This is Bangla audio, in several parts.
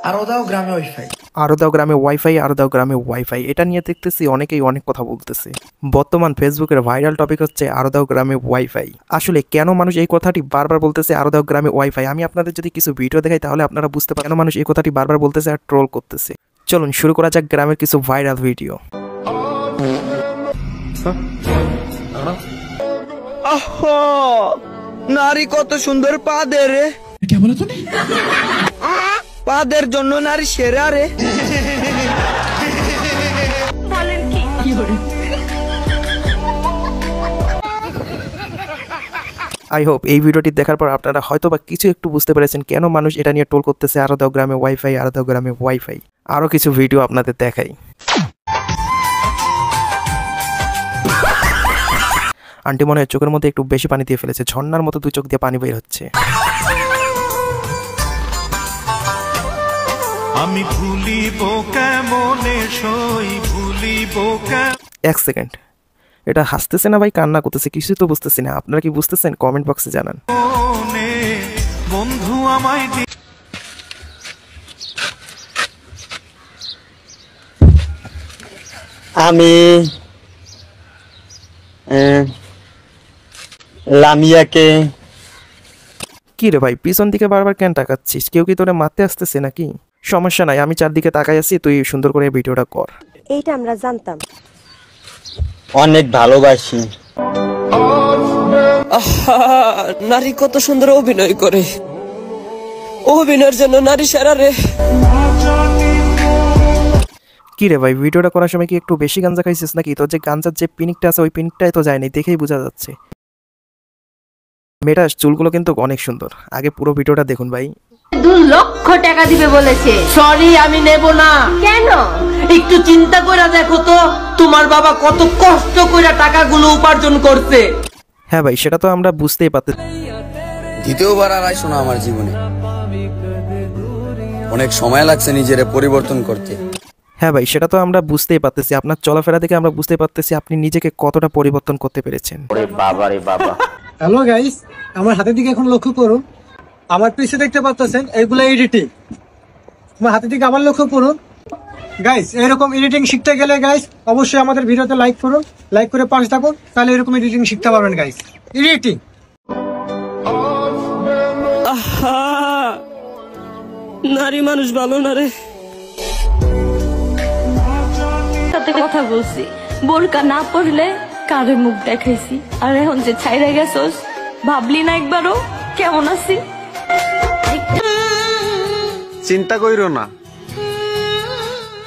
আরো দাও গ্রামে ওয়াইফাই, আরো দাও গ্রামে ওয়াইফাই, আরো দাও গ্রামে ওয়াইফাই। এটা নিয়ে দেখতেছি অনেকেই অনেক কথা বলতেছে। বর্তমান ফেসবুকের ভাইরাল টপিক হচ্ছে আরো দাও গ্রামে ওয়াইফাই। আসলে কেন মানুষ এই কথাটি বারবার বলতেছে আরো দাও গ্রামে ওয়াইফাই? আমি আপনাদের যদি কিছু ভিডিও দেখাই তাহলে আপনারা বুঝতে পারেন কেন মানুষ এই কথাটি বারবার বলতেছে আর ট্রোল করতেছে। চলুন শুরু করা যাক গ্রামের কিছু ভাইরাল ভিডিও। নারী কত সুন্দর পাদের রে, পাদের জন্য নারী সেরা রে। আই হোপ এই ভিডিওটি দেখার পর আপনারা হয়তো বা কিছু একটু বুঝতে পেরেছেন কেন মানুষ এটা নিয়ে ট্রোল করতেছে আরো দাও গ্রামে ওয়াইফাই, আরো দাও গ্রামে ওয়াইফাই। আরো কিছু ভিডিও আপনাদের দেখাই। আন্টি মনে হয় চোখের মধ্যে একটু বেশি পানি দিয়ে ফেলেছে, ঝর্ণার মতো দুই চোখ দিয়ে পানি বের হচ্ছে। আমি ভুলিব কেমনে সই ভুলিব। এক সেকেন্ড, এটা হাসতেছে না ভাই কান্না করতেছে কিছু তো বুঝতেছি না। আপনারা কি বুঝতেছেন? কমেন্ট বক্সে জানান। বন্ধু আমায় আমি লামিয়াকে। কি রে ভাই পিছন দিকে বারবার কেন তাকাচ্ছিস? কেউ কি তোরে মারতে আসতেছে নাকি? সমস্যা নাই, আমি চারদিকে তাকাই আছি, তুই সুন্দর করে ভিডিওটা কর। এইটা আমরা জানতাম। অনেক ভালোবাসি। নারী কত সুন্দর অভিনয় করে, অভিনয়ের জন্য নারী সেরা রে। কি রে ভাই ভিডিওটা করার সময় কি একটু বেশি গাঞ্জা খাইছিস নাকি? তোর যে গাঞ্জার যে পিনিকটা আছে ওই পিনিকটাই তো যায়নি, দেখেই বোঝা যাচ্ছে। মেয়েটার চুলগুলো কিন্তু অনেক সুন্দর। আগে পুরো ভিডিওটা দেখুন ভাই। 2 লক্ষ টাকা দিবে বলেছে। সরি আমি নেব না। কেন? একটু চিন্তা করে দেখো তো, তোমার বাবা কত কষ্ট করে টাকাগুলো উপার্জন করছে। হ্যাঁ ভাই সেটা তো আমরা বুঝতেই পারতেছি। দ্বিতীয়বার আর আইসো না আমার জীবনে, অনেক সময় লাগছে নিজের পরিবর্তন করতে। হ্যাঁ ভাই সেটা তো আমরা বুঝতেই পারতেছি, আপনার চলাফেরা থেকে আমরা বুঝতে পারতেছি আপনি নিজেকে কতটা পরিবর্তন করতে পেরেছেন। হ্যালো গাইস, আমার হাতের দিকে এখন লক্ষ্য করুন। আমার পিছে দেখতে পাচ্ছেন এইগুলো এডিটিং। আমার হাতের দিকে আবার লক্ষ্য করুন গাইস। এরকম এডিটিং শিখতে গেলে গাইস অবশ্যই আমাদের ভিডিওতে লাইক করুন, লাইক করে পাশে থাকুন, তাহলে এরকম এডিটিং শিখতে পারবেন গাইস। এডিটিং নারী মানুষ ভালো না রে। সাথে কথা বলছি, বোরকা না পড়লে কারে মুখ দেখাইছি, আর এখন যে ছাইরা গেছস ভাবলি না একবারও কেমন আছি? চিন্তা কইরো না,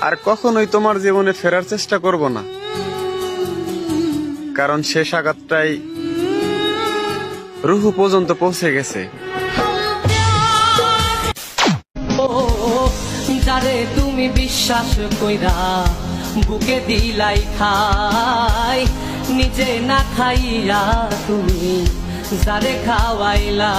আর কখনোই তোমার জীবনে ফেরার চেষ্টা করব না, কারণ শেষ আঘাতটাই রুহু পর্যন্ত পৌঁছে গেছে। যারে তুমি বিশ্বাস কইরা বুকে দিলাই খাই, নিজে না খাইয়া তুমি যারে খাওয়াইলা।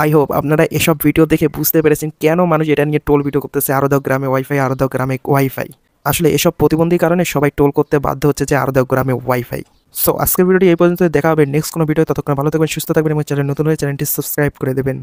আই হোপ আপনারা এসব ভিডিও দেখে বুঝতে পেরেছেন কেন মানুষ এটা নিয়ে টোল ভিডিও করতেছে আরো দাও গ্রামে ওয়াইফাই, আরো দাও গ্রামে ওয়াইফাই। আসলে এসব প্রতিবন্ধীর কারণে সবাই টোল করতে বাধ্য হচ্ছে যে আরো দাও গ্রামে ওয়াইফাই। সো আজকের ভিডিওটি এই পর্যন্ত, দেখা হবে নেক্সট কোনো ভিডিও। ততক্ষণ ভালো থাকবেন, সুস্থ থাকবেন এবং চ্যানেল নতুন হয়ে চ্যানেলটি সাবস্ক্রাইব করে দেবেন।